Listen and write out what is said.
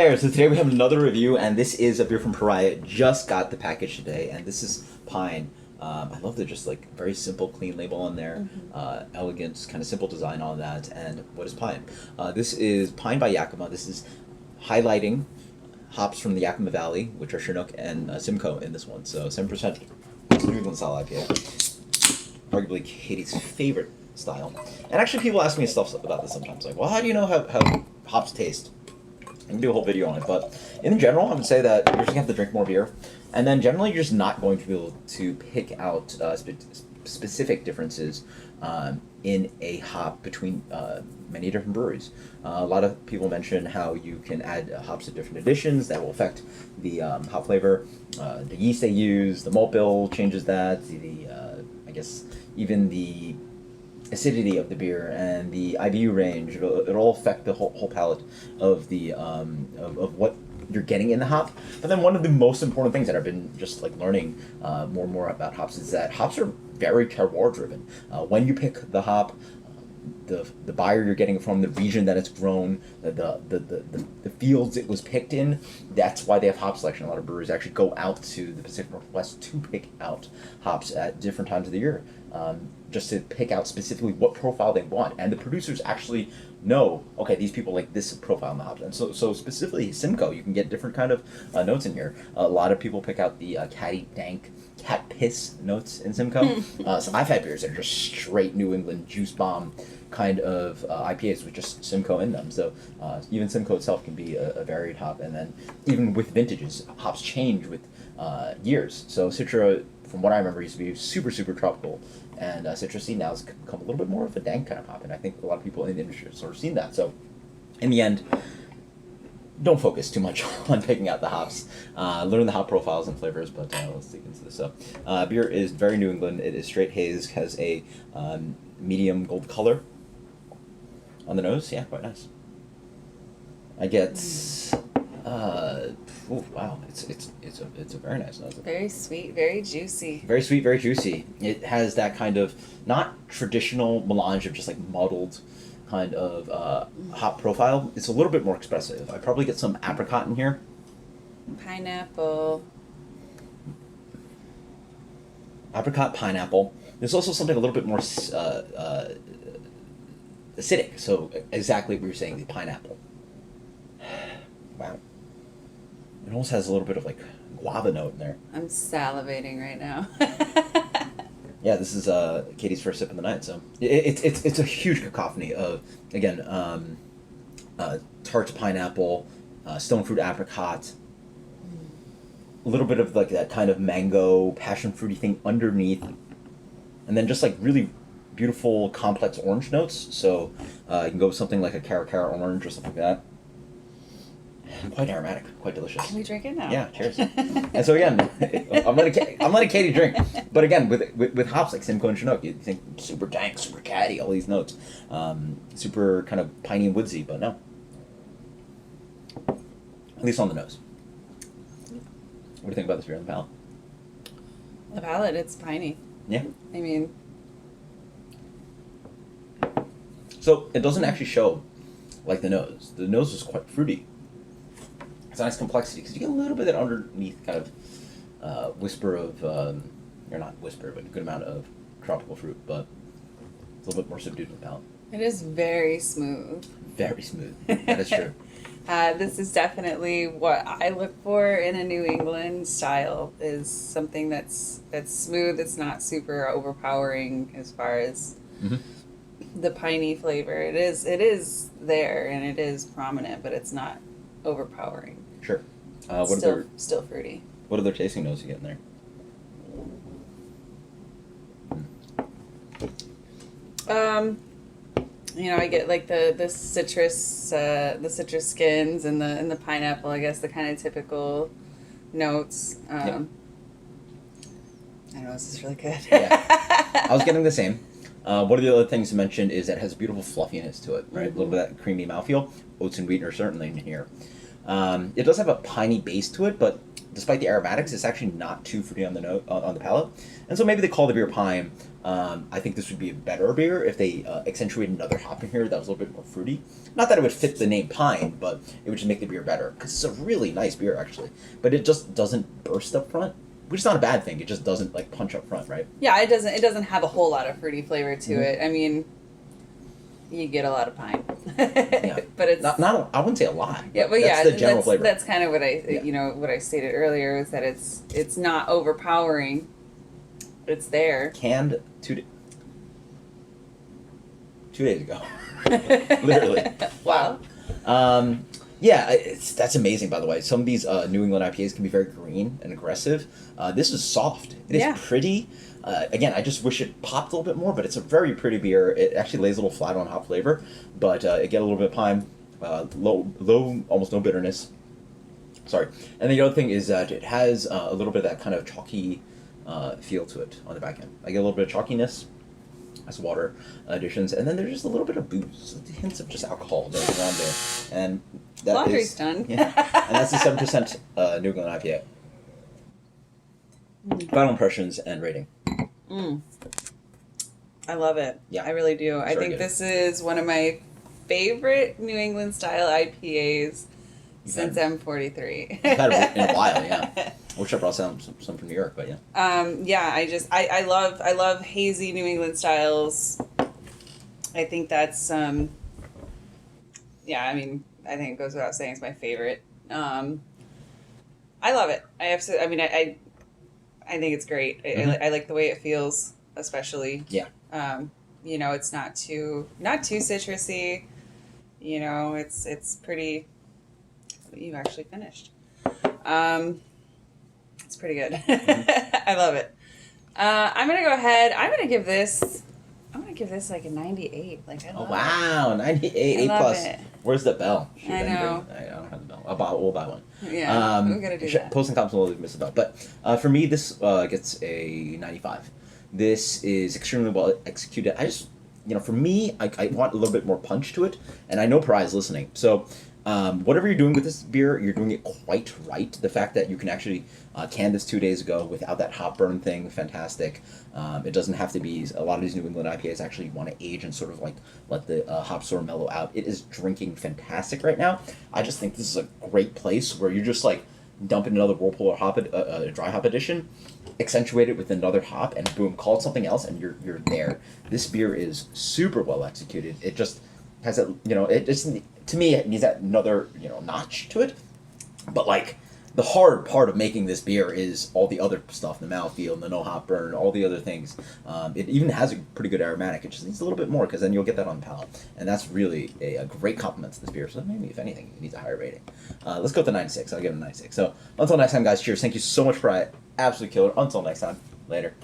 So today we have another review, and this is a beer from Pariah. Just got the package today, and this is Pine. I love the just like very simple, clean label on there, elegant, kind of simple design on that. And what is Pine? This is Pine by Yakima. This is highlighting hops from the Yakima Valley, which are Chinook and Simcoe in this one. So 7% New England style IPA, arguably Katie's favorite style. And actually, people ask me stuff about this sometimes, like, well, how do you know how hops taste? I can do a whole video on it, but in general, I would say that you're just going to have to drink more beer, and then generally you're just not going to be able to pick out specific differences in a hop between many different breweries. A lot of people mention how you can add hops to different additions that will affect the hop flavor. The yeast they use, the malt bill changes that, I guess even the acidity of the beer and the IBU range. It'll all affect the whole palate of the of what you're getting in the hop. But then one of the most important things that I've been just like learning more and more about hops is that hops are very terroir driven. When you pick the hop, the buyer you're getting it from, the region that it's grown, the fields it was picked in, that's why they have hop selection. A lot of breweries actually go out to the Pacific Northwest to pick out hops at different times of the year, just to pick out specifically what profile they want. And the producers actually know, okay, these people like this profile in the hops. And so specifically Simcoe, you can get different kind of notes in here. A lot of people pick out the catty, dank, cat piss notes in Simcoe. So I've had beers that are just straight New England juice bomb kind of IPAs with just Simcoe in them. So even Simcoe itself can be a varied hop. And then even with vintages, hops change with years. So Citra, from what I remember, used to be super, super tropical. And citrusy now has become a little bit more of a dank kind of hop. And I think a lot of people in the industry have sort of seen that. So in the end, don't focus too much on picking out the hops. Learn the hop profiles and flavors, but let's dig into this. So beer is very New England. It is straight haze, has a medium gold color on the nose. Yeah, quite nice. I get oh wow, it's a very nice nose. Very sweet, very juicy. Very sweet, very juicy. It has that kind of not traditional melange of just like muddled kind of hop profile. It's a little bit more expressive. I probably get some apricot in here. Pineapple. Apricot, pineapple. There's also something a little bit more acidic. So exactly what you're saying, the pineapple. Wow. It almost has a little bit of like guava note in there. I'm salivating right now. Yeah, this is Katie's first sip of the night, so it's a huge cacophony of, again, tart pineapple, stone fruit apricot, a little bit of like that kind of mango passion fruity thing underneath, and then just like really beautiful complex orange notes. So you can go with something like a Cara orange or something like that. Quite aromatic, quite delicious. Can we drink it now? Yeah, cheers. And so again, I'm letting Katie drink. But again, with hops like Simcoe and Chinook, you think super dank, super catty, all these notes, super kind of piney and woodsy, but no. At least on the nose. What do you think about this beer on the palate? The palate, it's piney. Yeah. I mean, so it doesn't actually show like the nose. The nose is quite fruity. It's a nice complexity because you get a little bit of that underneath kind of whisper of, or not whisper, but a good amount of tropical fruit, but it's a little bit more subdued in the palate. it is very smooth. Very smooth. That is true. This is definitely what I look for in a New England style, is something that's smooth. It's not super overpowering as far as the piney flavor. It is there and it is prominent, but it's not overpowering. Sure. Still fruity. What other tasting notes you get in there? I get like the citrus skins and the pineapple. I guess the kind of typical notes. I don't know. This is really good. Yeah, I was getting the same. One of the other things to mention is that it has beautiful fluffiness to it, right? A little bit of that creamy mouthfeel. Oats and wheat are certainly in here. It does have a piney base to it, but despite the aromatics, it's actually not too fruity on the on the palate. And so maybe they call the beer pine. I think this would be a better beer if they accentuated another hop in here that was a little bit more fruity. Not that it would fit the name pine, but it would just make the beer better, because it's a really nice beer actually. But it just doesn't burst up front, which is not a bad thing. It just doesn't like punch up front, right? Yeah, it doesn't have a whole lot of fruity flavor to it. I mean, you get a lot of pine. Yeah. But it's not I wouldn't say a lot. Yeah, but that's the general flavor. That's kind of what what I stated earlier, is that it's not overpowering. It's there. Canned 2 days ago. Literally. Wow. Yeah, that's amazing, by the way. Some of these New England IPAs can be very green and aggressive. This is soft. It is pretty. Again, I just wish it popped a little bit more, but it's a very pretty beer. It actually lays a little flat on hop flavor, but it get a little bit of pine, low, almost no bitterness. Sorry. And the other thing is that it has a little bit of that kind of chalky feel to it on the back end. I get a little bit of chalkiness as water additions, and then there's just a little bit of booze, hints of just alcohol that's around there, and that Laundry's done. Yeah, and that's the 7% New England IPA. Final impressions and rating. I love it. Yeah, I really do. I think this is one of my favorite New England style IPAs since M43. You've had it in a while, yeah. I wish I brought some from New York, but yeah. Yeah, I love hazy New England styles. I think that's yeah, I mean, I think it goes without saying it's my favorite. I love it. I think it's great. I like the way it feels, especially. Yeah. It's not too citrusy. It's pretty. You've actually finished. It's pretty good. I love it. I'm gonna go ahead. I'm gonna give this like a 98. Like I love it. Wow, 98, I love 8+. it. Where's the bell? Shoot, I know. I don't have the bell. We'll buy one. Yeah, we gotta do that. Post and comments will miss the bell. But for me, this gets a 95. This is extremely well executed. I just, for me, I want a little bit more punch to it, and I know Pariah's listening. So whatever you're doing with this beer, you're doing it quite right. The fact that you can actually can this 2 days ago without that hop burn thing, fantastic. It doesn't have to be, a lot of these New England IPAs actually want to age and sort of like let the hops sort of mellow out. It is drinking fantastic right now. I just think this is a great place where you're just like dumping another whirlpool or hop, dry hop edition, accentuate it with another hop, and boom, call it something else, and you're there. This beer is super well executed. It just has that, it just, to me, it needs that another, notch to it. But like, the hard part of making this beer is all the other stuff, the mouthfeel, and the no hop burn, all the other things. It even has a pretty good aromatic. It just needs a little bit more, because then you'll get that on the palate. And that's really a great compliment to this beer. So maybe, if anything, it needs a higher rating. Let's go with the 96. I'll give it a 96. So until next time, guys, cheers. Thank you so much for it. Absolutely killer. Until next time. Later.